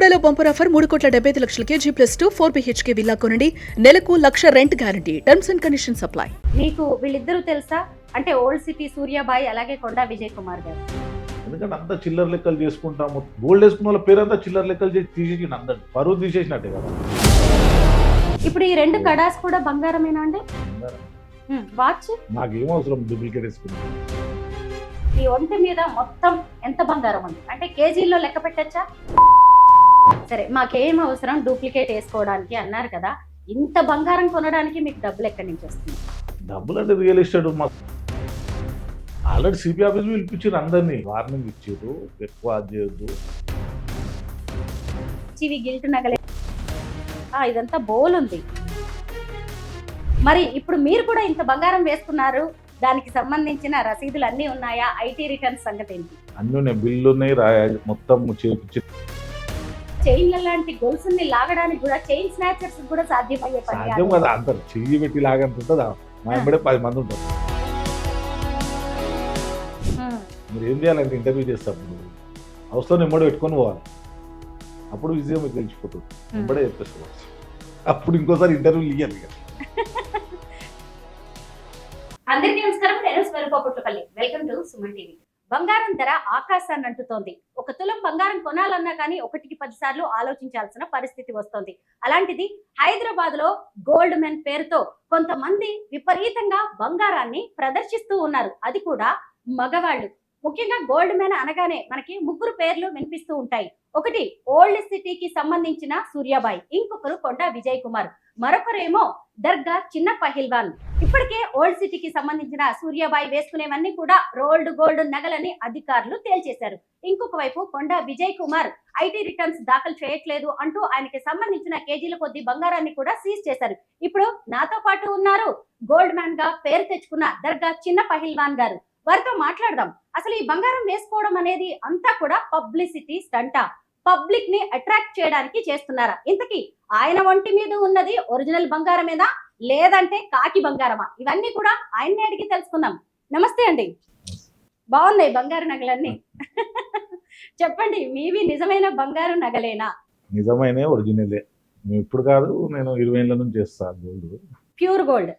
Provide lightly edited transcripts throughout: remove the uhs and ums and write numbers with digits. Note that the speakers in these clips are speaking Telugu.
బెల్లంకొండలో bumper offer 3,75,00,000 G+2 4 BHK villa కొనండి. నెలకు 1,00,000 rent guarantee. Terms and conditions apply. మీకు వీళ్ళిద్దరూ తెలుసా? అంటే ఓల్డ్ సిటీ సూర్యాబాయి అలాగే కొండా విజయ్ కుమార్ గారు. ఎందుకంటే అంత చిల్లర లెక్కలు చేసుకుంటాము. గోల్డ్ వేసుకున్న వాళ్ళ పేరంతా చిల్లర లెక్కలు చేసి తీసేసి అందరు పరువు తీసేసినట్టే కదా. ఇప్పుడు ఈ రెండు కడాస్ కూడా బంగారమేనా అండి? వాచ్ నాకేం అవసరం డూప్లికేట్ వేసుకున్నాను. ఈ ఒంటి మీద మొత్తం ఎంత బంగారం ఉంది అంటే కేజీల్లో లెక్క పెట్టచ్చా? సరే, మాకేం అవసరం డూప్లికేట్ వేసుకోవడానికి అన్నారు కదా, ఇంత బంగారం కొనడానికి మీకు డబ్బులు ఎక్కడి నుంచి వస్తుంది? డబ్బులు అంటే రియల్ ఎస్టేట్ మాకు ఆల్రెడీ సిపి ఆఫీస్ పిలిపించారు, అందరినీ వార్నింగ్ ఇచ్చారు, ఎక్కువ అది చేయొద్దు. ఇవి గిల్ట్ నగలే, ఇదంతా బోల్ ఉంది. మరి ఇప్పుడు మీరు కూడా ఇంత బంగారం వేసుకున్నారు, దానికి సంబంధించిన రసీదులు అన్నీ ఉన్నాయా? ఐటీ రిటర్న్స్ సంగతి ఏంటి? అన్నీ ఉన్నాయి, బిల్లు ఉన్నాయి, మొత్తం చేపించి చైన్ల లాంటి గొలుసుల్ని లాగడానికి కూడా చైన్ స్నాచర్స్ కూడా సాధ్యమయ్యే పని సాధ్యం కదా. అంటారు చెయ్యి పెట్టి లాగంత ఉంటుందా? మా ఎంబడే 10 మంది ఉంటారు. మీరు ఏం చేయాలంటే ఇంటర్వ్యూ చేస్తాము, అవసరం ఎంబడి పెట్టుకొని పోవాలి, అప్పుడు విజయం మీకు తెలిసిపోతుంది. ఎంబడే చెప్పేసుకోవచ్చు, అప్పుడు ఇంకోసారి ఇంటర్వ్యూ ఇయ్యాలి కదా. అందరికీ నమస్కారం, నేను Swarupa Putlapalli. Welcome to Suman TV. బంగారం ధర ఆకాశాన్ని అంటుతోంది. 1 తులం బంగారం కొనాలన్నా కానీ 1కి 10 సార్లు ఆలోచించాల్సిన పరిస్థితి వస్తోంది. అలాంటిది హైదరాబాద్ లో గోల్డ్ మెన్ పేరుతో కొంతమంది విపరీతంగా బంగారాన్ని ప్రదర్శిస్తూ ఉన్నారు. అది కూడా మగవాళ్ళు. ముఖ్యంగా గోల్డ్ మెన్ అనగానే మనకి 3 పేర్లు వినిపిస్తూ ఉంటాయి. ఒకటి ఓల్డ్ సిటీకి సంబంధించిన సూర్యాబాయి, ఇంకొకరు కొండా విజయ్ కుమార్, మరొకరేమో దర్గా చిన్న పహిల్వాన్. ఇప్పటికే ఓల్డ్ సిటీకి సంబంధించిన సూర్యాబాయి వేసుకునేవన్నీ కూడా రోల్డ్ గోల్డ్ నగలని అధికారులు తేల్చేశారు. ఇంకొక వైపు కొండా విజయ్ కుమార్ ఐటీ రిటర్న్స్ దాఖలు చేయట్లేదు అంటూ ఆయనకి సంబంధించిన కేజీల కొద్ది బంగారాన్ని కూడా సీజ్ చేశారు. ఇప్పుడు నాతో పాటు ఉన్నారు గోల్డ్ మ్యాన్ గా పేరు తెచ్చుకున్న దర్గా చిన్న పహిల్వాన్ గారు. వారితో మాట్లాడదాం. అసలు ఈ బంగారం వేసుకోవడం అనేది అంతా కూడా పబ్లిసిటీ స్టంటా, పబ్లిక్ ని అట్రాక్ట్ చేయడానికి చేస్తున్నారా? ఇంతకీ ఆయన ఒంటి మీద ఉన్నది ఒరిజినల్ బంగారమేనా లేదంటే కాకి బంగారమా? ఇవన్నీ కూడా ఆయన్ని అడిగి తెలుసుకుందాం. నమస్తే అండి, బాగున్నాయి బంగారు నగలన్నీ. చెప్పండి, మీవి నిజమైన బంగారు నగలేనా? నిజమైన ఒరిజినలే. ఇప్పుడు కాదు, నేను 20 ఏళ్ళ నుంచి చేస్తాను గోల్డ్, ప్యూర్ గోల్డ్.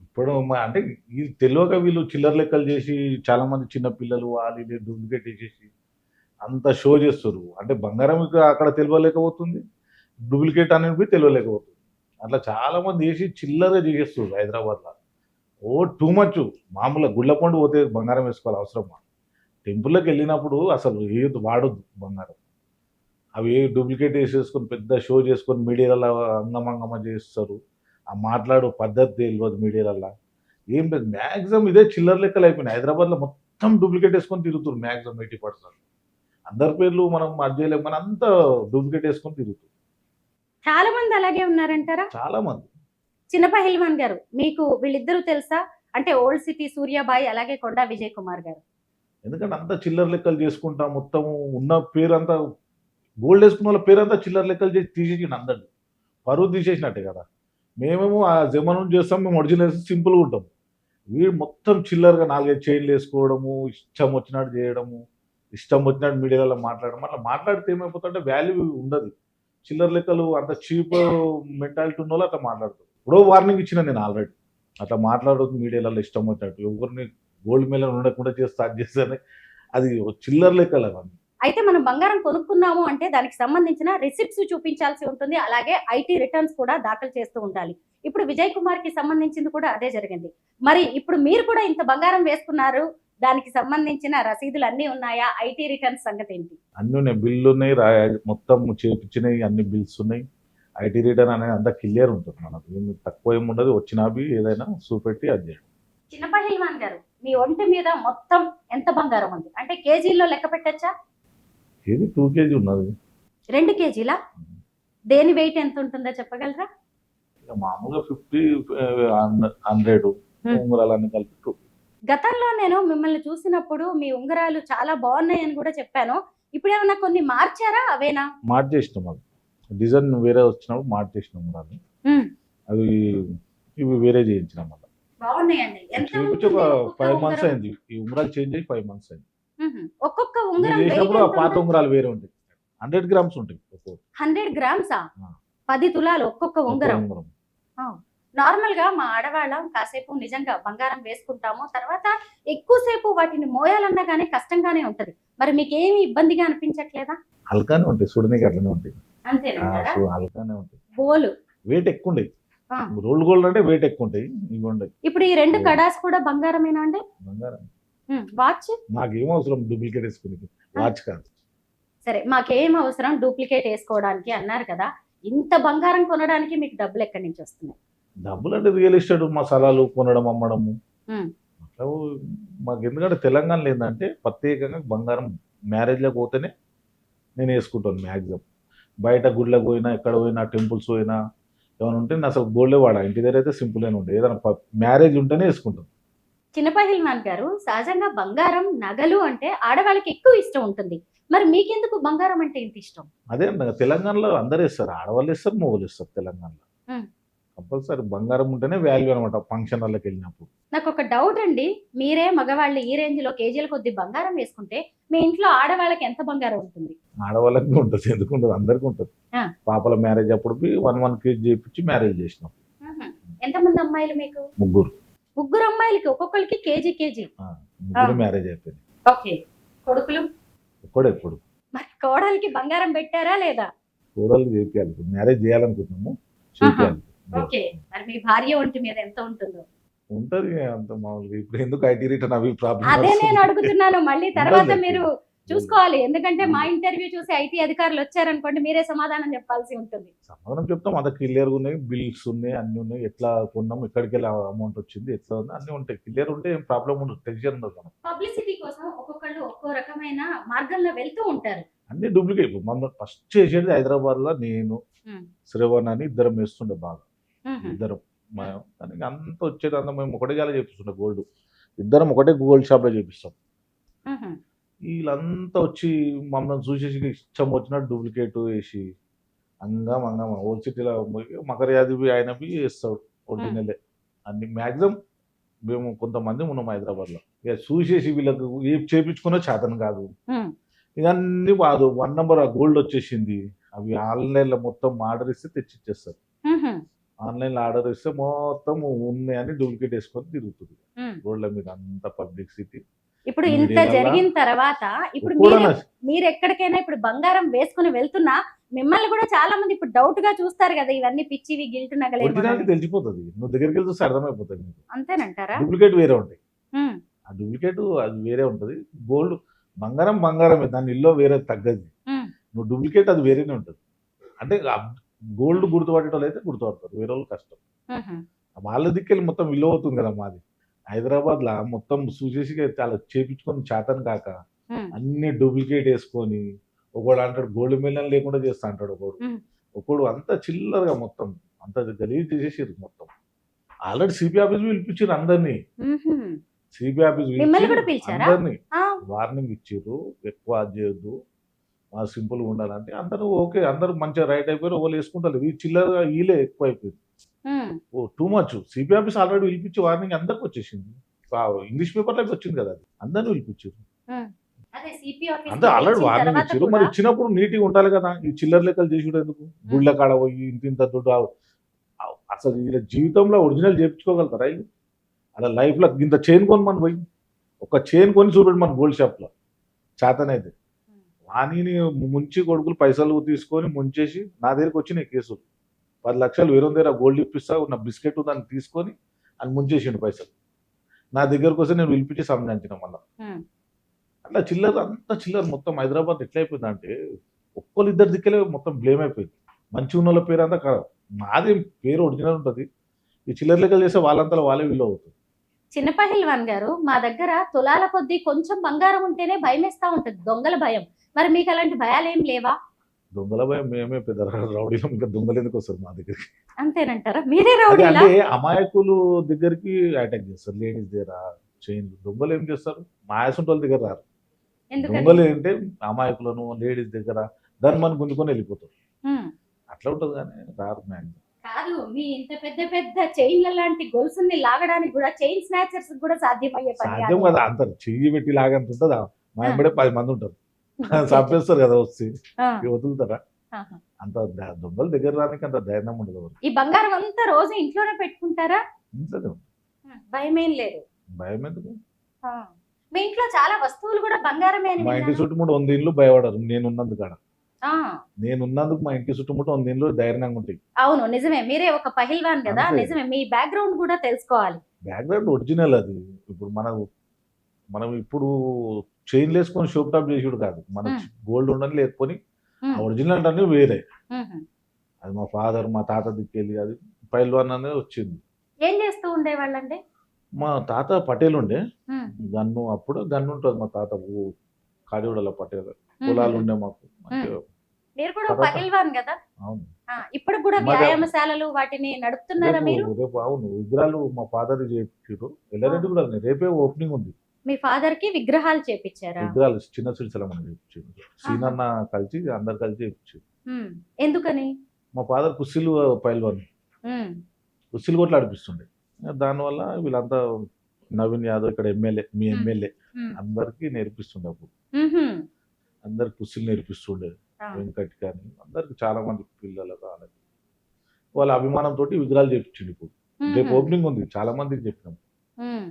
ఇప్పుడు అంటే ఇది తెలియక వీళ్ళు చిల్లర లెక్కలు చేసి చాలా మంది చిన్న పిల్లలు వాళ్ళు డూప్లికేట్ చేసేసి అంత షో చేస్తారు. అంటే బంగారం అక్కడ తెలియలేకపోతుంది, డూప్లికేట్ అనేది తెలియలేకపోతుంది. అట్లా చాలా మంది వేసి చిల్లరగా చేసేస్తారు హైదరాబాద్లో. Too much. మామూలుగా గుళ్ళ పండు పోతే బంగారం వేసుకోవాలి అవసరమా? టెంపుల్లోకి వెళ్ళినప్పుడు అసలు ఏది వాడొద్దు బంగారం. అవి డూప్లికేట్ వేసేసుకొని పెద్ద షో చేసుకొని మీడియాలో అంగమంగమ చేస్తారు. ఆ మాట్లాడు పద్ధతి తెలియదు మీడియాలలో. ఏం లేదు, మ్యాక్సిమం ఇదే చిల్లర లెక్కలు అయిపోయినాయి. హైదరాబాద్లో మొత్తం డూప్లికేట్ వేసుకొని తిరుగుతారు మ్యాక్సిమం 80%. అందరి పేర్లు మనం అధ్యయలేము, మన అంతా డూప్లికేట్ వేసుకొని తిరుగుతారు. చాలా మంది అలాగే ఉన్నారంటారా? చాలా మంది. చిన్న పహిల్వాన్ గారు, మీకు వీళ్ళిద్దరూ తెలుసా? అంటే ఓల్డ్ సిటీ సూర్యాబాయి అలాగే కొండా విజయ్ కుమార్ గారు. ఎందుకంటే అంత చిల్లర లెక్కలు చేసుకుంటా మొత్తం ఉన్న పేరంతా గోల్డ్ వేసుకున్న వాళ్ళ పేరంతా చిల్లర లెక్కలు చేసి తీసేసి అందరు పరువు తీసేసినట్టే కదా. మేమేమో ఆ జమానం చేస్తాం, మేము ఒరిజినల్ సింపుల్గా ఉంటాం. వీడు మొత్తం చిల్లరగా 4-5 చైన్లు వేసుకోవడము, ఇష్టం వచ్చినట్టు చేయడము, ఇష్టం వచ్చినట్టు మీడియాలో మాట్లాడడం. అట్లా మాట్లాడితే ఏమైపోతుంటే వాల్యూ ఉండదు. చిల్లర లెక్కలు అంత చీప్ మెంటాలిటీ ఉన్న వాళ్ళు అట్లా మాట్లాడుతారు. ఇప్పుడు వార్నింగ్ ఇచ్చిన నేను ఆల్రెడీ, అట్లా మాట్లాడదు మీడియాలలో ఇష్టం వచ్చినట్టు. ఎవరిని గోల్డ్ మీద ఉండకుండా చేసి స్టార్ట్ చేస్తే అది చిల్లర లెక్కలు అవన్నీ. అయితే మనం బంగారం కొనుక్కున్నాము అంటే దానికి సంబంధించిన రిసిప్ట్స్ చూపించాల్సి ఉంటుంది, అలాగే ఐటీ రిటర్న్స్ కూడా దాఖలు చేస్తూ ఉండాలి. ఇప్పుడు విజయ్ కుమార్ కి సంబంధించింది కూడా అదే జరిగింది. మరి ఇప్పుడు మీరు కూడా ఇంత బంగారం వేసుకున్నారు, దానికి సంబంధించిన రసీదులు అన్నీ ఉన్నాయా? ఐటీ రిటర్న్స్ సంగతి ఏంటి? అన్నీ ఉన్నాయి, బిల్లు ఉన్నాయి, మొత్తం చేపించినవి అన్ని బిల్స్ ఉన్నాయి. ఐటీ రిటర్న్ అనేది అంతా క్లియర్ ఉంటుంది. మనకు ఏమి తక్కువ ఏమి ఉండదు. వచ్చినవి ఏదైనా చూపెట్టి అది చేయడం. చిన్న పహిల్వాన్ గారు, మీ ఒంటి మీద మొత్తం ఎంత బంగారం ఉంది అంటే కేజీల్లో లెక్క పెట్టచ్చా? ఇది 2 kg ఉన్నది. 2 కేజీలా? దేని వెయిట్ ఎంత ఉంటుందో చెప్పగలరా? మామూలుగా 50, 100 ఉంగరాలన్నీ కలిపి 2. గతంలో నేను మిమ్మల్ని చూసినప్పుడు మీ ఉంగరాలు చాలా బాగున్నాయని కూడా చెప్పాను. ఇప్పుడు ఏమన్నా కొన్ని మార్చారా? అవేనా? మార్చేసినాం, అది డిజైన్ వేరే వచ్చినప్పుడు మార్చేసినాం ఉంగరాలు. అవి ఇవి వేరే చేయించినాం. మళ్ళీ బాగున్నాయండి. చూపించి ఒక 5 months అయింది. ఈ ఉంగరాలు చేంజ్ అయ్యి 5 months అయింది. ఒక్కొక్క ఉంగరం చేసినప్పుడు ఆ పాత ఉంగరాలు వేరే ఉంటాయి. 100 గ్రామ్స్ ఉంటాయి ఒక్కొక్కటి. 100 గ్రామ్సా? ఆ. 10 తులాలు ఒక్కొక్క ఒక్క ఉంగరం. ఉంగరం. నార్మల్ గా మా ఆడవాళ్ళం కాసేపు నిజంగా బంగారం వేసుకుంటాము, తర్వాత ఎక్కువసేపు వాటిని మోయాలన్నా కానీ కష్టంగానే ఉంటది. మరి మీకు ఏమి ఇబ్బందిగా అనిపించట్లేదా? హల్కానే ఉంటాయి, చూడడానికి అట్లనే ఉంటాయి. అంతేనంటారా? హల్కానే ఉంటాయి, బోలు. వెయిట్ ఎక్కువ ఉంటాయి. ఆ. రోల్డ్ గోల్డ్ అంటే వెయిట్ ఎక్కువ ఉంటాయి, ఇవి ఉండయి. ఇప్పుడు ఈ 2 కడాస్ కూడా బంగారమేనా అండి? బంగారం వాచ్ నాకేం అవసరం డూప్లికేట్ వేసుకుని, వాచ్ కాదు. సరే, మాకేం అవసరం డూప్లికేట్ వేసుకోవడానికి అన్నారు కదా, ఇంత బంగారం కొనడానికి మీకు డబ్బులు ఎక్కడి నుంచి వస్తున్నాయి? డబ్బులు అంటే రియల్ ఎస్టేట్ మసాలాలు కొనడం అమ్మడము ఉమ్. అట్లా మాకు. ఎందుకంటే తెలంగాణలో ఏంటంటే ప్రత్యేకంగా బంగారం మ్యారేజ్లోకి పోతేనే నేను వేసుకుంటాను మ్యాక్సిమం. బయట గుళ్ళకి పోయినా, ఎక్కడ పోయినా, టెంపుల్స్ పోయినా ఏమైనా ఉంటే నేను అసలు గోల్డే వాడా. ఇంటి దగ్గర అయితే సింపుల్గానే ఉంటాయి, ఏదైనా మ్యారేజ్ ఉంటేనే వేసుకుంటాను. చిన్న పహిల్వాన్ గారు, సహజంగా బంగారం నగలు అంటే ఆడవాళ్ళకి ఎక్కువ ఇష్టం ఉంటుంది, మరి మీకెందుకు బంగారం అంటే ఇంత ఇష్టం? అదే అన్న, తెలంగాణలో అందరూ వేస్తారు, ఆడవాళ్ళు వేస్తారు, మొగలు వేస్తారు. తెలంగాణలో ఉమ్. కంపల్సరీ బంగారం ఉంటేనే వాల్యూ అనమాట ఫంక్షన్ వాళ్ళకి వెళ్ళినప్పుడు. నాకు ఒక డౌట్ అండి, మీరే మగవాళ్ళు ఈ రేంజ్ లో కేజీల కొద్ది బంగారం వేసుకుంటే మీ ఇంట్లో ఆడవాళ్ళకి ఎంత బంగారం ఉంటుంది? ఆడవాళ్ళకి ఉంటుంది, ఎందుకు ఉండదు, అందరికీ ఉంటుంది. ఆ. పాపల మ్యారేజ్ అప్పుడు 1 కేజీ చేయించి మ్యారేజ్ చేసినాం. ఎంతమంది అమ్మాయిలు మీకు? ముగ్గురు అమ్మాయిలకి ఒక్కొక్కరికి కేజీ. ముగ్గురు మ్యారేజ్ అయిపోయింది. ఓకే. కొడుకులు? ఒక్కడే ఇప్పుడు. మరి కోడలికి బంగారం పెట్టారా లేదా? కూడలు చేయాలి, మ్యారేజ్ చేయాలనుకుంటున్నాము, చేయాలి. ఓకే. మరి మీ భార్య ఒంటి మీద ఎంత ఉంటుందో? ఉంటది అంత మామూలుగా. ఇప్పుడు ఎందుకు ఐటీ రిటర్న్ అవి ప్రాబ్లం? అదే నేను అడుగుతున్నాను. మళ్ళీ తర్వాత ఉండదు. మీరు చూసుకోవాలి, ఎందుకంటే మా ఇంటర్వ్యూ చూసి ఐటీ అధికారులు వచ్చారనుకోండి, మీరే సమాధానం చెప్పాల్సి ఉంటుంది. సమాధానం చెప్తాం, అంత క్లియర్ ఉన్నాయి, బిల్స్ ఉన్నాయి, అన్ని ఉన్నాయి, ఎట్లా కొన్నాం, ఎక్కడికి వెళ్ళి అమౌంట్ వచ్చింది, ఎట్లా ఉంది, అన్ని ఉంటాయి. క్లియర్ ఉంటే ఏం ప్రాబ్లం ఉండదు, టెన్షన్ ఉండదు. మనం పబ్లిసిటీ కోసం ఒక్కొక్కళ్ళు ఒక్కో రకమైన మార్గంలో వెళ్తూ ఉంటారు. అన్ని డూప్లికేట్. మనం ఫస్ట్ చేసేది హైదరాబాద్ లో నేను శ్రవణ్ అని ఇద్దరం వేస్తుండే బాగా. ఇద్దరం కానీ అంత వచ్చేది అంతా మేము ఒకటే గాలి చేపిస్తుండే గోల్డ్. ఇద్దరం ఒకటే గోల్డ్ షాప్ లో చేపిస్తాం. వీళ్ళంతా వచ్చి మమ్మల్ని చూసేసి ఇష్టం వచ్చినట్టు డూప్లికేట్ వేసి అంగం ఓల్డ్ సిటీలో మకర యాదవి ఆయనవి వేస్తాడు ఒరిజినలే అన్ని. మ్యాక్సిమం మేము కొంతమంది ఉన్నాం హైదరాబాద్ లో, ఇక చూసేసి వీళ్ళకు ఏం చేపించుకున్నా చేతను కాదు. ఇవన్నీ కాదు, 1 నెంబర్ ఆ గోల్డ్ వచ్చేసింది. అవి ఆన్లైన్ లో మొత్తం ఆర్డర్ ఇస్తే తెచ్చిచ్చేస్తారు. ఆన్లైన్ లో ఆర్డర్ ఇస్తే మొత్తం ఉన్నాయని డూప్లికేట్ వేసుకొని తిరుగుతుంది రోడ్ల మీద అంత పబ్లిసిటీ. ఇప్పుడు ఇంత జరిగిన తర్వాత ఇప్పుడు మీరు ఎక్కడికైనా ఇప్పుడు బంగారం వేసుకుని వెళ్తున్నా మిమ్మల్ని కూడా చాలా మంది ఇప్పుడు డౌట్ గా చూస్తారు కదా, ఇవన్నీ పిచ్చివి గిల్ట్ నగలే తెలిసిపోతుంది. నువ్వు దగ్గరికి వెళ్తే చూస్తే అర్థమైపోతుంది. అంతేనంటారా? డూప్లికేట్ వేరే ఉంటాయి, ఆ డూప్లికేట్ అది వేరే ఉంటది. గోల్డ్ బంగారమే, దాని ఇల్లు వేరే తగ్గది. నువ్వు డూప్లికేట్ అది వేరేనే ఉంటుంది. అంటే గోల్డ్ గుర్తుపట్టేటోళ్ళు అయితే గుర్తుపడతారు, వేరే వాళ్ళు కష్టం. వాళ్ళ దిక్కెళ్ళి మొత్తం విలువ అవుతుంది కదా. మాది హైదరాబాద్ లా మొత్తం చూసేసి చాలా చేపించుకొని చేతను కాక అన్ని డూప్లికేట్ వేసుకొని, ఒకడు అంటాడు గోల్డ్ మిలియన్ లేకుండా చేస్తా అంటాడు, ఒకడు అంత చిల్లరగా మొత్తం అంత గలీజ్ చేసేసారు మొత్తం. ఆల్రెడీ సిపి ఆఫీస్ పిలిపించారు అందరినీ. సిపి ఆఫీస్ అందరినీ వార్నింగ్ ఇచ్చారు, ఎక్కువ అది చేయొద్దు, సింపుల్ గా ఉండాలంటే. అందరూ ఓకే, అందరూ మంచిగా రైట్ అయిపోయారు, వాళ్ళు వేసుకుంటారు. ఈ చిల్లరగా వీలే ఎక్కువ అయిపోయింది, oh too much. CP office already పిలిపించి వార్నింగ్ అందరికి వచ్చేసింది, ఇంగ్లీష్ పేపర్లోకి వచ్చింది కదా, అది అందరినీ పిలిపించారు. అంతే ఆల్రెడీ వార్నింగ్ ఇచ్చారు. మరి ఇచ్చినప్పుడు నీట్గా ఉండాలి కదా. ఈ చిల్లర లెక్కలు చేసి ఎందుకు? గుళ్ళ కాడ పోయి ఇంత దుడ్డు అసలు వీళ్ళ జీవితంలో ఒరిజినల్ చేయించుకోగలుగుతారా? అలా లైఫ్ లో ఇంత చైన్ కొని మనం పోయి ఒక చైన్ కొని చూపెట్టి మన గోల్డ్ షాప్ లో చేతనైతే వాణిని ముంచి కొడుకులు పైసలు తీసుకొని ముంచేసి నా దగ్గరికి వచ్చినాయి కేసులు. 10 లక్షలు వేరే దగ్గర గోల్డ్ ఇప్పిస్తా, నా బిస్కెట్ దాన్ని తీసుకొని అని ముంచేసిండు పైసలు. నా దగ్గరకు వస్తే నేను పిలిపించి సంబంధించిన మళ్ళీ. అట్లా చిల్లర, అంతా చిల్లర మొత్తం హైదరాబాద్ ఎట్లా అయిపోయింది అంటే ఒక్కళ్ళు ఇద్దరు దిక్కలే మొత్తం బ్లేమ్ అయిపోయింది. మంచి ఉన్న వాళ్ళ పేరు అంతా కాదు, మాది పేరు ఒరిజినల్ ఉంటుంది. ఈ చిల్లర లెక్కలు చేస్తే వాళ్ళంతా వాళ్ళే విలువ అవుతుంది. చిన్న పహిల్వాన్ గారు, మా దగ్గర తులాల కొద్దీ కొంచెం బంగారం ఉంటేనే భయం వేస్తా ఉంటది, దొంగల భయం. మరి మీకు అలాంటి భయాలు ఏం లేవా? దొంగల భయం మేమే పెద్ద రౌడీలో, ఇంకా దొంగలు ఎందుకు వస్తారు మా దగ్గరికి? అంతేనంటారా? మీరే రౌడీ? అంటే అమాయకులు దగ్గరికి అటాక్ చేస్తారు, లేడీస్ దగ్గర చైన్లు. దొంగలు ఏం చేస్తారు? మాయాసుంటి వాళ్ళ దగ్గర రారు. దొంగలు ఏంటంటే అమాయకులను లేడీస్ దగ్గర దాన్ని మనం గుంజుకొని వెళ్ళిపోతారు. అట్లా ఉంటుంది కానీ రారు మ్యాక్సిమం. కాదు, మీ ఇంత పెద్ద పెద్ద చైన్ల లాంటి గొలుసుల్ని లాగడానికి కూడా చైన్ స్నాచర్స్ కూడా సాధ్యం కదా. అంత చెయ్యి పెట్టి లాగంత ఉంటుంది. మా వెంబడే 10 మంది ఉంటారు. చంపేస్తారు కదా వచ్చి ఆ, ఇక వదులుతారా? ఆహా. అంత దొంగలు దగ్గర రానికి అంత ధైర్యం ఉండదు ఎవరికి. ఈ బంగారం అంతా రోజు ఇంట్లోనే పెట్టుకుంటారా? ఇంట్లోనే ఉంది. భయం ఏం లేదు. భయం ఎందుకు? ఆ. మీ ఇంట్లో చాలా వస్తువులు కూడా బంగారమే అని మా ఇంటి విన్నాను. చుట్టుముట్టు 100 ఇళ్ళు భయపడరు నేనున్నందుకు కాడ. ఆ, నేనున్నందుకు మా ఇంటి చుట్టుముట్టు 100 ఇళ్ళు ధైర్యంగా ఉంటాయి. అవును నిజమే, మీరే ఒక పహిల్వాన్ కదా. అంతే. నిజమే, మీ బ్యాక్గ్రౌండ్ కూడా తెలుసుకోవాలి. బ్యాక్గ్రౌండ్ ఒరిజినల్ అది. ఇప్పుడు మనం ఇప్పుడు చైన్ వేసుకొని షోప్ టాప్ చేసుడు కాదు. మన మ్మ్. గోల్డ్ ఉండని లేకపోని ఉమ్, ఒరిజినల్ అంటే వేరే. ఉమ్. అది మా ఫాదర్ మా తాత దిక్కెళ్ళి అది పైల్వాన్ అనేది వచ్చింది. ఏం చేస్తూ ఉండేవాళ్ళండి? మా తాత పటేల్ ఉండే ఉమ్, గన్ను. అప్పుడు గన్ను ఉంటుంది మా తాత కాడిగూడలో పటేల్. ఉమ్. పొలాలు ఉండే మాకు మంచిగా. మీరు కూడా తర్వాత- పహిల్వాన్ కదా. అవును. ఇప్పుడు కూడా మరి- వ్యాయామశాలలు వాటిని నడుపుతున్నారా మీరు? రేపు అవును విగ్రహాలు మా ఫాదర్ చేయించారు. ఎల్లారెడ్డి కూడా ఉంది. రేపే ఓపెనింగ్ ఉంది. మీ ఫాదర్ కి విగ్రహాలు చేపించారా? విగ్రహాలు చిన్న సిరిసిల్ల మనం చేయించారు. సీనన్న కలిసి అందరు కలిసి చేయించారు. ఉమ్, ఎందుకని? మా ఫాదర్ కుస్సీలు పైల్వాన్. ఉమ్, కుస్సీలు కొట్లు ఆడిపిస్తుండే. దానివల్ల వీళ్ళంతా నవీన్ యాదవ్ ఇక్కడ ఎమ్మెల్యే మీ ఎమ్మెల్యే ఉమ్, అందరికి నేర్పిస్తుండే. అప్పుడు ఉహుం. అందరికి కుస్సీలు నేర్పిస్తుండే. ఆ, వెంకట్ కానీ అందరికి చాలా మంది పిల్లలకు వాళ్ళకి వాళ్ళ అభిమానంతో విగ్రహాలు చేయించిండు. ఇప్పుడు రేపు ఉహుం. ఓపెనింగ్ ఉంది. చాలా మందికి చెప్పినాం. ఉమ్.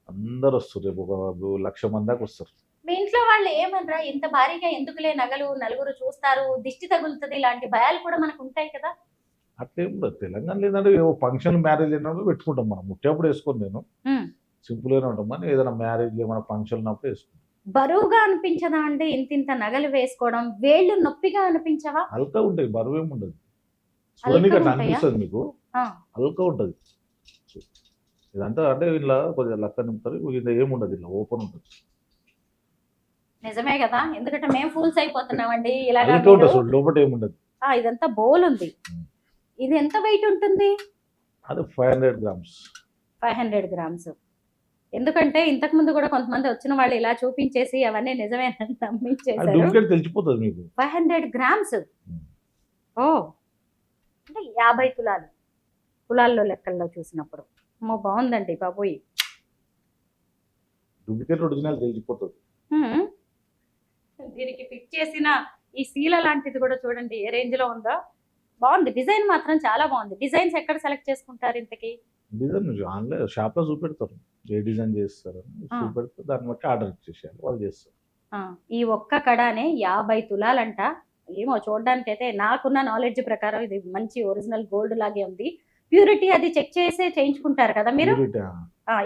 అందరు వస్తారు. రేపు ఒక 1,00,000 మంది దాకా వస్తారు. మీ ఇంట్లో వాళ్ళు ఏమనరా? ఇంత భారీగా ఎందుకులే నగలు, నలుగురు చూస్తారు, దిష్టి తగులుతుంది, ఇలాంటి భయాలు కూడా మనకు ఉంటాయి కదా. అట్లేం ఉండదు. తెలంగాణ లేదంటే ఏవో ఫంక్షన్ మ్యారేజ్ అయినప్పుడు పెట్టుకుంటాం. మనం ముట్టేప్పుడు వేసుకోను. నేను ఉమ్. సింపుల్గానే ఉంటాం. కానీ ఏదైనా మ్యారేజ్ ఏమైనా ఫంక్షన్ ఉన్నప్పుడు వేసుకుంటాం. బరువుగా అనిపించదా అండి ఇంత నగలు వేసుకోవడం? వేళ్ళు నొప్పిగా అనిపించవా? హల్కా ఉంటాయి. బరువు ఏమి ఉండదు. చూడడానికి అట్లా ఉంటాయా? అనిపిస్తుంది మీకు. ఆ, హల్కా ఉంటుంది. ఇదంతా అంటే ఇలా కొద్దిగా లక్క నింపుతారు. ఇది ఏముండదు. ఇలా ఓపెన్ ఉంటుంది. నిజమే కదా, ఎందుకంటే మేము ఫూల్స్ అయిపోతున్నామండి ఇలాగా. హల్కా ఉంటుంది. మీరు- అసలు లోపల ఏముండదు. ఇదంతా బోల్ ఉంది. ఇది ఎంత వెయిట్ ఉంటుంది? అది 500 grams. 500 గ్రామ్స్. ఎందుకంటే ఇంతకు ముందు కూడా కొంతమంది వచ్చిన వాళ్ళు ఇలా చూపించేసి అవన్నీ నిజమేనని అది నమ్మించేశారు. డూప్లికేట్ తెలిసిపోతుంది మీకు. 500 గ్రామ్స్. ఉమ్. ఓ, అంటే 50 తులాలు. తులాల్లో లెక్కల్లో చూసినప్పుడు అమ్మో బాగుందండి బాబోయ్. డూప్లికేట్ ఒరిజినల్ తెలిసిపోతుంది. హ్మ్. దీనికి ఫిట్ చేసిన ఈ శీల లాంటిది కూడా చూడండి ఏ రేంజ్ లో ఉందో. బాగుంది, డిజైన్ మాత్రం చాలా బాగుంది. డిజైన్స్ ఎక్కడ సెలెక్ట్ చేసుకుంటారు ఇంతకి? డిజైన్ ఆన్లైన్ షాప్లో చూపెడతారు. ఏ డిజైన్ చేస్తారు ఆ. చూపెడితే దాన్ని బట్టి ఆర్డర్ ఇచ్చేసేయాలి. వాళ్ళు చేస్తారు. ఈ ఒక్క కడానే 50 తులాలంట. ఏమో చూడడానికి అయితే నాకున్న నాలెడ్జ్ ప్రకారం ఇది మంచి ఒరిజినల్ గోల్డ్ లాగే ఉంది. ప్యూరిటీ అది చెక్ చేసే చేయించుకుంటారు కదా మీరు? Purity,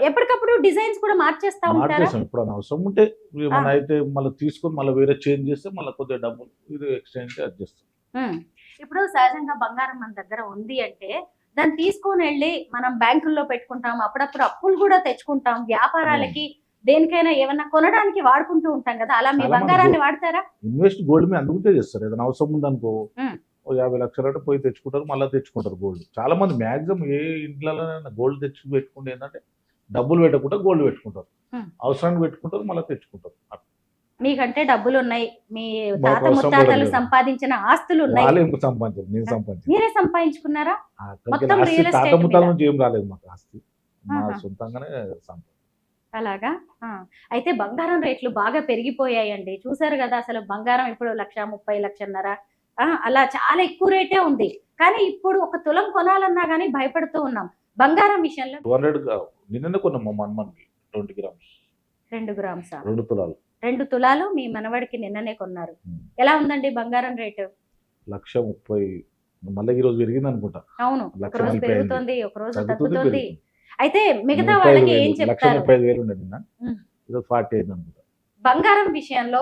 ఎప్పటికప్పుడు డిజైన్స్ కూడా మార్చేస్తా ఉంటారా? మార్చేసాం. ఇప్పుడు అవసరం ఉంటే మన అయితే మళ్ళీ తీసుకొని మళ్ళీ వేరే చేంజ్ చేస్తే మళ్ళీ కొద్దిగా డబ్బులు ఇది ఎక్స్చేంజ్ అది చేస్తాం. ఉమ్. ఇప్పుడు సహజంగా బంగారం మన దగ్గర ఉంది అంటే దాన్ని తీసుకొని వెళ్ళి మనం బ్యాంకుల్లో పెట్టుకుంటాం, అప్పుడప్పుడు అప్పులు కూడా తెచ్చుకుంటాం, వ్యాపారాలకి దేనికైనా ఏమన్నా కొనడానికి వాడుకుంటూ ఉంటాం కదా. అలా మీ చాలా మంది బంగారాన్ని వాడతారా? ఇన్వెస్ట్ గోల్డ్ మీద అందుకుంటే చేస్తారు. ఏదైనా అవసరం ఉందనుకో ఉమ్. ఓ 50 లక్షలు అంటే పోయి తెచ్చుకుంటారు. మళ్ళీ తెచ్చుకుంటారు గోల్డ్. చాలా మంది మాక్సిమం ఏ ఇంట్లో గోల్డ్ తెచ్చి పెట్టుకుంటే ఏంటంటే డబ్బులు పెట్టకుండా గోల్డ్ పెట్టుకుంటారు. ఉమ్. అవసరానికి పెట్టుకుంటారు మళ్ళీ తెచ్చుకుంటారు. మీకంటే డబ్బులు ఉన్నాయి, మీ మాకు తాత అవసరం ముత్తాతలు కూడా లేదు. సంపాదించిన ఆస్తులు ఉన్నాయి. వాళ్ళే ఇంకా సంపాదించారు. నేను సంపాదించాను. మీరే సంపాదించుకున్నారా? అక్కడికి మొత్తం ఆస్తి real estate తాత ముత్తాల మీద. నుంచి ఏం రాలేదు మాకు ఆస్తి. మా ఆహా. సొంతంగానే సంపాదించాం. అలాగా. అయితే బంగారం రేట్లు బాగా పెరిగిపోయాయండి. చూసారు కదా, అసలు బంగారం ఇప్పుడు 1,30,000, 1,50,000 అలా చాలా ఎక్కువ రేటే ఉంది. కానీ ఇప్పుడు ఒక తులం కొనాలన్నా కానీ భయపడుతూ ఉన్నాం. బంగారం విషయంలో 200 నిన్ననే కొన్నాం మా మన్మన్కి 20 grams 2 గ్రామ్సా? 2 తులాలు. 2 తులాలు మీ మనవడికి నిన్ననే కొన్నారు. ఉమ్. ఎలా ఉందండి బంగారం రేటు? 1,30,000 మళ్ళీ ఈ రోజు పెరిగింది అనుకుంటా. అవును, ఒక రోజు 1,40,000 పెరుగుతుంది, ఒక రోజు తగ్గుతుంది తగ్గుతుంది. పెరుగుతుంది. అయితే మిగతా వాళ్ళకి ఏం చెప్తారు? 1,35,000 ఉండేది నిన్న. ఉమ్. ఈరోజు 40 అనుకుంటా. బంగారం విషయంలో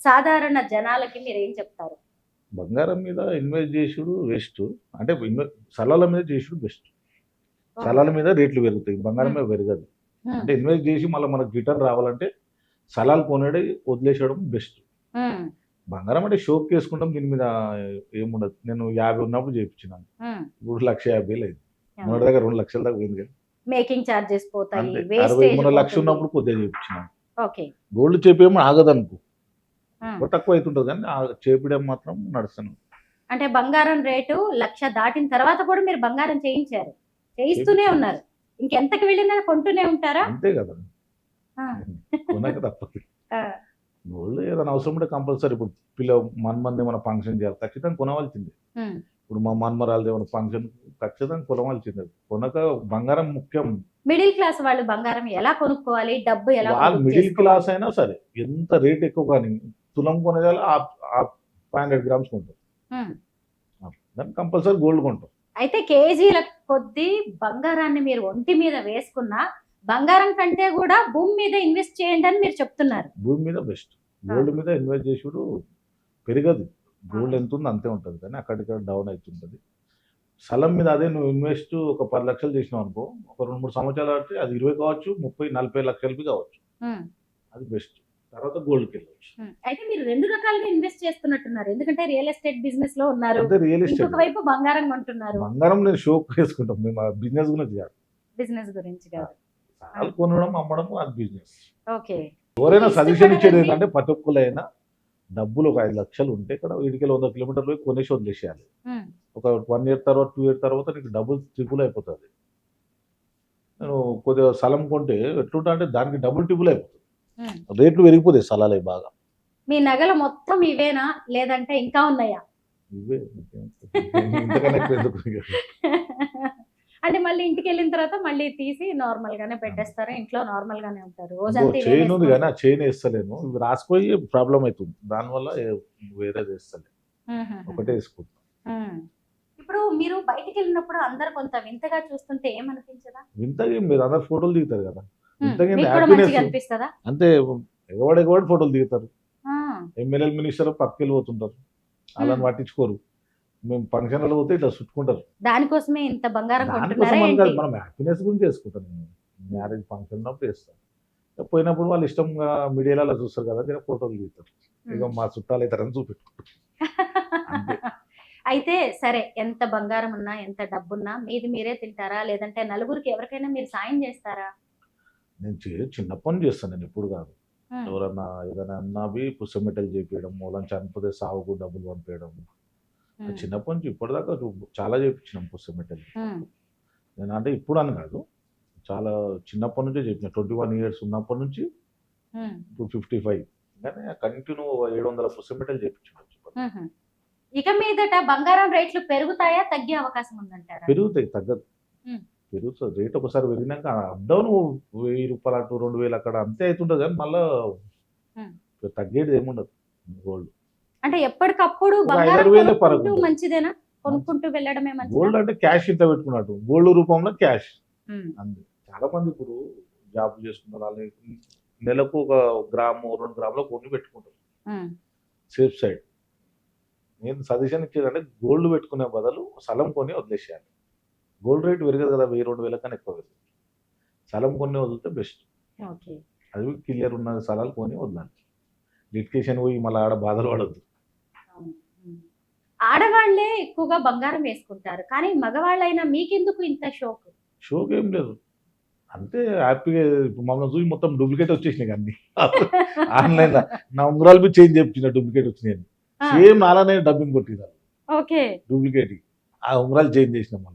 సాధారణ జనాలకి మీరు ఏం చెప్తారు? బంగారం మీద ఇన్వెస్ట్ చేసుడు వేస్ట్. అంటే స్థలాల మీద చేసుడు బెస్ట్. స్థలాల మీద రేట్లు పెరుగుతాయి. బంగారం మీద పెరగదు. అంటే ఇన్వెస్ట్ చేసి మళ్ళీ మనకు రిటర్న్ రావాలంటే స్థలాలు కొనేది వదిలేసేయడం బెస్ట్. ఉమ్, బంగారం అంటే షోక్ వేసుకుంటాం. దీని మీద ఏముండదు. నేను 50 ఉన్నప్పుడు చేయించినాను. ఉమ్. ఇప్పుడు 1,50,000 అయింది. మన దగ్గర 2 లక్షల దాకా పోయింది కదా. మేకింగ్ చార్జెస్ పోతాయి, అంటే వేస్టేజ్ 63 లక్షలు పోతుంది. ఉన్నప్పుడు కొద్దిగా చేయించినాను. ఓకే. గోల్డ్ చేపేమో ఆగదనుకో. ఉమ్. తక్కువ అవుతుంటుంది కానీ చేపడం మాత్రం నడుస్తాను. అంటే బంగారం రేటు 1,00,000 దాటిన తర్వాత కూడా మీరు బంగారం చేయించారు, చేయిస్తూనే చేయించాను. ఉన్నారు. ఇంకెంతకు వెళ్ళినా కొంటూనే ఉంటారా? అంతే కదా. ఆ, కొనక తప్పదు. ఆ. గోల్డ్ ఏదైనా అవసరం ఉంటే కంపల్సరీ ఇప్పుడు మంది ఏమైనా ఫంక్షన్ చేయాలి ఖచ్చితంగా కొనవలసిందే. ఉమ్. ఇప్పుడు మా మన్మరాలది ఏమైనా ఫంక్షన్ ఖచ్చితంగా కొనవలసిందే. కొనక బంగారం ముఖ్యం. మిడిల్ క్లాస్ వాళ్ళు బంగారం ఎలా కొనుక్కోవాలి, డబ్బు ఎలా వాళ్ళు పొదుపు మిడిల్ చేసుకోవాలి? క్లాస్ అయినా సరే ఎంత రేట్ ఎక్కువ కానీ తులం కొనేదాలు 500 గ్రామ్స్ కొంటాం. ఉమ్. దాన్ని కంపల్సరీ గోల్డ్ కొంటాం. అయితే కేజీల కొద్దీ బంగారాన్ని మీరు ఒంటి మీద వేసుకున్నా బంగారం కంటే కూడా భూమి మీద ఇన్వెస్ట్ చేయండి అని మీరు చెప్తున్నారు. భూమి మీద బెస్ట్. గోల్డ్ మీద ఇన్వెస్ట్ చేసుడు పెరగదు. గోల్డ్ ఎంత ఉంది అంతే ఉంటుంది కానీ అక్కడిక్కడ డౌన్ అవుతుంటుంది. స్థలం మీద అదే నువ్వు ఇన్వెస్ట్ ఒక 10 లక్షలు చేసినావు అనుకో, ఒక 2-3 సంవత్సరాలు అంటే అది 20 కావచ్చు, 30-40 లక్షలకి కావచ్చు. ఉమ్. అది బెస్ట్. తర్వాత గోల్డ్కి వెళ్ళవచ్చు. అయితే మీరు రెండు రకాలుగా ఇన్వెస్ట్ చేస్తున్నట్టున్నారు, ఎందుకంటే రియల్ ఎస్టేట్ బిజినెస్ లో ఉన్నారు, అదే రియల్ ఎస్టేట్. ఇంకొక వైపు బంగారం కొంటున్నారు. బంగారం నేను షోక్ వేసుకుంటాం, మేము బిజినెస్ గురించి కాదు. బిజినెస్ గురించి కాదు. స్థలాలు కొనడం అమ్మడం అది బిజినెస్. ఓకే. ఎవరైనా సజెషన్ ఇచ్చేది ఇష్టపడరండి. ఏంటంటే ప్రతి ఒక్కరైనా డబ్బులు ఒక 5 లక్షలు ఉంటే ఇక్కడ వీటికి 100 కిలోమీటర్లు పోయి కొనేసి వదిలేసేయాలి. ఉమ్. ఒక 1 ఇయర్ తర్వాత 2 ఇయర్ తర్వాత నీకు డబుల్ ట్రిపుల్ అయిపోతుంది. నేను కొద్దిగా స్థలం కొంటే ఎట్లుంటా అంటే దానికి డబుల్ ట్రిపుల్ అయిపోతుంది. ఉమ్. రేట్లు పెరిగిపోతాయి స్థలాలే బాగా. మీ నగలు మొత్తం ఇవేనా లేదంటే ఇంకా ఉన్నాయా? ఇవే ఇంతకన్నా ఎక్కువ ఎందుకు? అంటే మళ్ళీ ఇంటికి వెళ్ళిన తర్వాత మళ్ళీ తీసి నార్మల్ గానే పెట్టేస్తారా? ఇంట్లో నార్మల్ గానే ఉంటారు ఇంకో రోజంతా ఇవే చైన్ ఉంది కానీ వేసుకుంటారు? ఆ చైన్ వేస్తలేను. ఇవి రాసిపోయి ప్రాబ్లం అవుతుంది. దానివల్ల వేరేది వేస్తలేదు, ఉహుహు. ఒకటే వేసుకుంటాను. ఉమ్. ఇప్పుడు మీరు బయటికి వెళ్ళినప్పుడు అందరు కొంత వింతగా చూస్తుంటే ఏమనిపించదా? వింతగా మీరు అందరు ఫోటోలు దిగుతారు కదా, ఉమ్. ఇంతకీ మీకు కూడా హ్యాపీనెస్ మంచిగా అనిపిస్తుందా? అంతే. ఎగవాడు ఫోటోలు దిగుతారు. ఆ. ఎమ్మెల్యేలు మినిస్టర్ పక్కకి వెళ్ళిపోతుంటారు, వాళ్ళని పట్టించుకోరు. మేము ఫంక్షన్లో పోతే ఇట్లా చుట్టుకుంటారు. దానికోసమే ఇంత బంగారం దానికోసం కొంటున్నారా అని ఏంటి? కాదు, మనం హ్యాపీనెస్ గురించి చేసుకుంటాం. మ్యారేజ్ ఫంక్షన్ ఉన్నప్పుడు చేస్తాం. పోయినప్పుడు వాళ్ళు ఇష్టంగా మీడియాలో అలా చూస్తారు కదా, జర ఫోటోలు దిగుతారు. ఇక మా చుట్టాలు అవుతారని చూపెట్టుకుంటారు. అంతే. అయితే సరే, ఎంత బంగారం ఉన్నా ఎంత డబ్బున్నా మీది మీరే తింటారా లేదంటే నలుగురికి ఎవరికైనా మీరు సాయం చేస్తారా? నేను చిన్నప్పటి నుంచి చేస్తాను. నేను ఎప్పుడు కాదు. ఉమ్. ఎవరన్నా ఏదైనా అన్నవి పుస్తమెట్టలు చేపించడం, మూలం చనిపోతే సాగుకు డబ్బులు పంపించడం, ఉమ్. చిన్నప్పటి నుంచి ఇప్పటిదాకా చాలా చేయించినాం పుస్తమెట్టలు. ఉమ్. నేను అంటే ఇప్పుడు అని కాదు, చాలా చిన్నప్పటి నుంచే చెప్పిన. 21 ఇయర్స్ ఉన్నప్పటి నుంచి ఉమ్. ఇప్పుడు 55, కానీ కంటిన్యూ 700 పుస్తమెట్టలు చేయించుకోవచ్చు. ఉహు. ఇక మీదట బంగారం రేట్లు పెరుగుతాయా తగ్గే అవకాశం ఉందంటారా? పెరుగుతాయి, తగ్గదు. ఉమ్. పెరుగుతుంది. రేట్ ఒకసారి పెరిగినాక అప్ డౌన్ 1000 రూపాయలు అటు 2000 అక్కడ అంతే అవుతుంటుంది కానీ మళ్ళీ ఉమ్. తగ్గేది ఏముండదు. గోల్డ్ అంటే ఎప్పటికప్పుడు ఒక బంగారం 5,000 కొనుక్కుంటూ పరగదు. మంచిదేనా? కొనుక్కుంటూ వెళ్ళడమే మంచిదా? గోల్డ్ అంటే క్యాష్ ఇంత పెట్టుకున్నట్టు, గోల్డ్ రూపంలో క్యాష్ ఉమ్. అంతే. చాలా మంది ఇప్పుడు జాబ్ చేసుకుంటారు, వాళ్ళు నెలకు 1 గ్రాము 2 గ్రాములో కొన్ని పెట్టుకుంటారు ఉమ్. Safe side. నేను సజెషన్ ఇచ్చేదంటే గోల్డ్ పెట్టుకునే బదులు స్థలం కొని వదిలేసేయాలి. గోల్డ్ రేట్ పెరగదు కదా, 1000-2000 కన్నా ఎక్కువ పెరుగుతుంది. స్థలం కొన్ని వదిలితే బెస్ట్. ఓకే. అది క్లియర్ ఉన్న స్థలాలు కొని వదలాలి. లిటికేషన్ పోయి మళ్ళీ ఆడ బాధలు పడద్దు. అవును. ఉమ్. ఆడవాళ్లే ఎక్కువగా బంగారం వేసుకుంటారు, కానీ మగవాళ్ళైనా మీకెందుకు ఇంత షోక్? షోక్ ఏం లేదు, అంతే హ్యాపీగా. ఇప్పుడు మమ్మల్ని చూసి మొత్తం డూప్లికేట్ వచ్చేసినాయి అన్ని ఆన్లైన్లో. నా ఉంగరాలు బి చేంజ్ చేయించిన డూప్లికేట్ వచ్చినాయి. ఆ. సేమ్ నాలానే డబ్బింగ్ కొట్టినారు ఓకే. డూప్లికేట్. ఆ ఉంగరాలు చేంజ్ చేసినాం మళ్ళీ.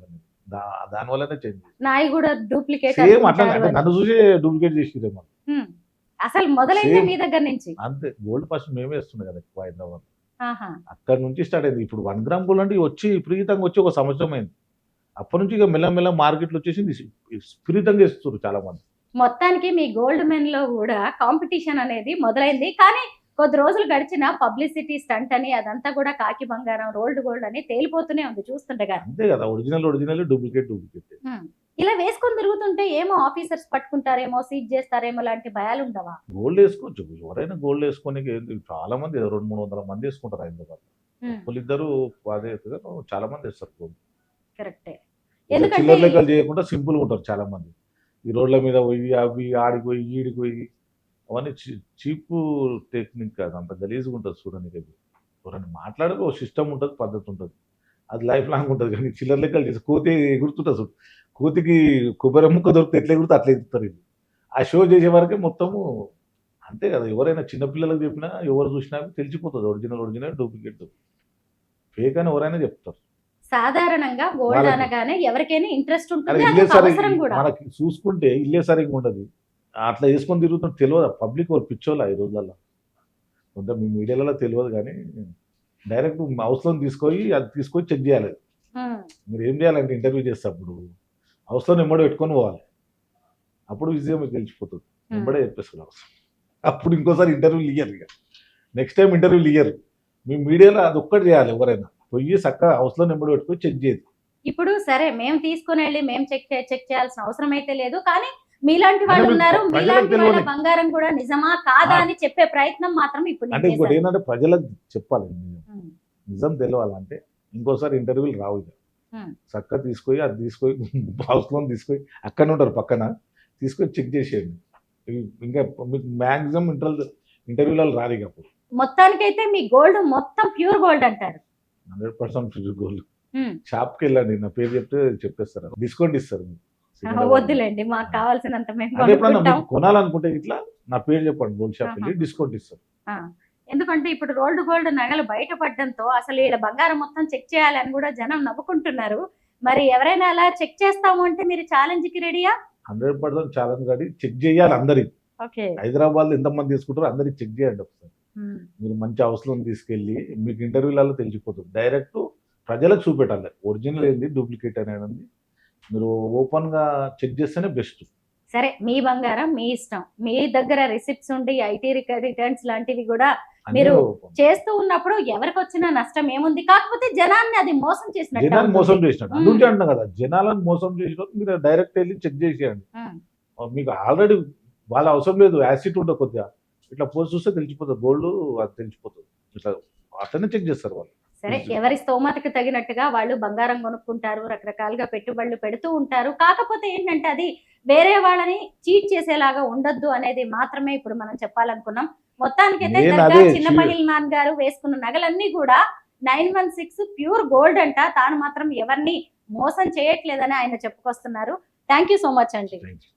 దానివల్లనే చేంజ్ చేసినాం. నాయి కూడా డూప్లికేట్ సేమ్ అట్లా అంటే నన్ను చూసి డూప్లికేట్ చేసిరే మళ్ళీ. అసలు మొదలైందే Same. మీ దగ్గర నుంచి? అంతే. గోల్డ్ ఫస్ట్ మేమే ఇస్తున్నాం కదా ఎక్కువ హైదరాబాద్. ఆహా. అక్కడ నుంచి స్టార్ట్ అయింది. ఇప్పుడు 1 గ్రామ్ గోల్డ్ అంటే వచ్చి విపరీతంగా వచ్చి 1 సంవత్సరం అయింది. అప్పటి నుంచి ఇక మెల్ల మార్కెట్లో వచ్చేసి విపరీతంగా ఇస్తారు చాలా మంది. మొత్తానికి మీ గోల్డ్ మెన్ లో కూడా కాంపిటీషన్ అనేది మొదలైంది, కానీ కొద్ది రోజులు గడిచిన పబ్లిసిటీ స్టంట్ అని అదంతా కూడా కాకి బంగారం రోల్డ్ గోల్డ్ అని తేలిపోతూనే ఉంది చూస్తుండగా. అంతే కదా, ఒరిజినల్ డూప్లికేట్. ఇలా వేసుకొని తిరుగుతుంటే ఏమో ఆఫీసర్స్ పట్టుకుంటారేమో, సీజ్ చేస్తారేమో లాంటి భయాలు ఉండవా? గోల్డ్ వేసుకోవచ్చు. ఎవరైనా గోల్డ్ వేసుకొని చాలా మంది 200-300 మంది వేసుకుంటారు హైదరాబాద్. ఒకళ్ళిద్దరు అదే చాలా మంది వేస్తారు గోల్డ్. కరెక్టే. చిల్లర ఎందుకంటే లెక్కలు చేయకుండా సింపుల్ ఉంటారు చాలా మంది. ఈ రోడ్ల మీద పోయి అవి ఆడికి పోయి ఈడికి పోయి అవన్నీ చీప్ టెక్నిక్ కాదు, అంత గలీజ్గా ఉంటుంది చూడడానికి. ఎవరైనా మాట్లాడక ఒక సిస్టమ్ ఉంటుంది, పద్ధతి ఉంటుంది, అది లైఫ్ లాంగ్ ఉంటుంది. కానీ చిల్లర లెక్కలు చేసి కోతి ఎగురుతుంటుంది చూడు, కోతికి కొబ్బరి ముక్క దొరికితే ఎట్లా ఎగురుతుంది అట్లా ఎగురుతారు. ఇది ఆ షో చేసే వరకే మొత్తము అంతే కదా. ఎవరైనా చిన్నపిల్లలకు చెప్పినా ఎవరు చూసినా తెలిసిపోతుంది ఒరిజినల్ డూప్లికేట్ ఫేక్ అని ఎవరైనా చెప్తారు. సాధారణంగా గోల్డ్ వాళ్ళకి. అనగానే ఎవరికైనా ఇంట్రెస్ట్ కానీ ఉంటుంది, ఇల్లే అదొక సరిగ్గా అవసరం కూడా. మనకి చూసుకుంటే ఇల్లే సరిగ్గా ఉండదు. అట్లా వేసుకొని తిరుగుతుంటే తెలియదు పబ్లిక్ వాళ్ళు పిచ్చోళ్ళ ఈ రోజులలో. కొంత మీ మీడియాలలో తెలియదు కానీ డైరెక్ట్ హౌస్లో తీసుకొని చెక్ చేయాలి. ఉమ్, మీరు ఏం చేయాలంటే ఇంటర్వ్యూ చేసేటప్పుడు హౌస్లో నెంబడి పెట్టుకొని పోవాలి. అప్పుడు ఈజీగా మీకు తెలిసిపోతుంది. నెంబడే చెప్పేసుకోవాలి అవసరం. అప్పుడు ఇంకోసారి ఇంటర్వ్యూలు ఇయ్యరు. ఇక నెక్స్ట్ టైం ఇంటర్వ్యూలు ఇయ్యరు. మీ మీడియాలో అది ఒక్కటి చేయాలి. ఎవరైనా పోయి చక్కగా హౌస్లో నెంబడి పెట్టుకొని చెక్ చేయదు. ఇప్పుడు సరే మేము తీసుకుని వెళ్ళి మేము చెక్ చేయాల్సిన అవసరం అయితే లేదు, కానీ మీలాంటి వాళ్ళు అంటే ఉన్నారు, ప్రజలకు మీలాంటి వాళ్ళ తెలియని- బంగారం కూడా నిజమా కాదా అని చెప్పే ప్రయత్నం మాత్రం ఇప్పుడు నేను అంటే ఇంకోటి చేశాను. ఏంటంటే ప్రజలకు చెప్పాలి. ఉమ్, నిజం తెలియాలంటే ఇంకోసారి ఇంటర్వ్యూలు రావు. ఇక ఉమ్, చక్కగా తీసుకొని అది తీసుకొని హౌస్లో తీసుకొని అక్కడనే ఉంటారు పక్కన తీసుకొని చెక్ చేసేయండి. ఇంకా మీకు మ్యాక్సిమం ఇంటర్వ్యూలలో రాదు. ఇక అప్పుడు మొత్తానికైతే మీ గోల్డ్ మొత్తం ప్యూర్ గోల్డ్ అంటారు. 100% ఫ్యూచర్ గోల్డ్. ఉమ్, షాప్కి వెళ్ళండి, నా పేరు చెప్తే చెప్పేస్తారు, డిస్కౌంట్ ఇస్తారు మీకు. వద్దులేండి, మాకు కావాల్సినంత మేము అంటే ఎప్పుడన్నా కొనుక్కుంటాం. మీకు కొనాలనుకుంటే ఇట్లా నా పేరు చెప్పండి, గోల్డ్ షాప్ వెళ్ళి డిస్కౌంట్ ఇస్తారు. ఆ, ఎందుకంటే ఇప్పుడు గోల్డ్ నగలు బయటపడడంతో అసలు వీళ్ళ బంగారం మొత్తం చెక్ చేయాలని కూడా జనం నవ్వుకుంటున్నారు. మరి ఎవరైనా అలా చెక్ చేస్తాము అంటే మీరు ఛాలెంజ్ కి రెడీయా? 100% ఛాలెంజ్ కాడి చెక్ చేయాలి అందరికి. ఓకే. హైదరాబాద్లో ఎంతమంది తీసుకుంటారో అందరికి చెక్ చేయండి ఒకసారి. మీరు మంచి హౌస్లో తీసుకెళ్ళి మీకు ఇంటర్వ్యూలలో తెలిసిపోతుంది. డైరెక్ట్ ప్రజలకు చూపెట్టాలి ఒరిజినల్ ఏంది డూప్లికేట్ అనేది. మీరు ఓపెన్గా చెక్ చేస్తేనే బెస్ట్. సరే, మీ బంగారం మీ ఇష్టం. మీ దగ్గర రిసిప్ట్స్ ఉండి ఐటీ రిటర్న్స్ లాంటివి కూడా మీరు చేస్తూ ఉన్నప్పుడు ఎవరికి వచ్చిన నష్టం ఏముంది? కాకపోతే జనాన్ని అది మోసం చేసినట్టు జనాన్ని మోసం అవుతుంది. చేసినట్టు అందుకే అంటున్నా కదా, జనాలను మోసం చేసినట్టు మీరు డైరెక్ట్ వెళ్ళి చెక్ చేసేయండి. మీకు ఆల్రెడీ వాళ్ళ అవసరం లేదు, యాసిడ్ ఉంటుంది కొద్దిగా, ఇట్లా పోసి చూస్తే తెలిసిపోతుంది గోల్డ్, అది తెలిసిపోతుంది. ఇట్లా అట్లనే చెక్ చేస్తారు వాళ్ళు. సరే, ఎవరి స్తోమతకు తగినట్టుగా వాళ్ళు బంగారం కొనుక్కుంటారు, రకరకాలుగా పెట్టుబడులు పెడుతూ ఉంటారు. కాకపోతే ఏంటంటే అది వేరే వాళ్ళని చీట్ చేసేలాగా ఉండొద్దు అనేది మాత్రమే ఇప్పుడు మనం చెప్పాలనుకున్నాం. మొత్తానికైతే నేను దర్గా అదే చిన్న మహిళమాన్ గారు వేసుకున్న నగలన్నీ కూడా 916 ప్యూర్ గోల్డ్ అంట. తాను మాత్రం ఎవరిని మోసం చేయట్లేదని ఆయన చెప్పుకొస్తున్నారు. థ్యాంక్ యూ సో మచ్ అండి. Thank you.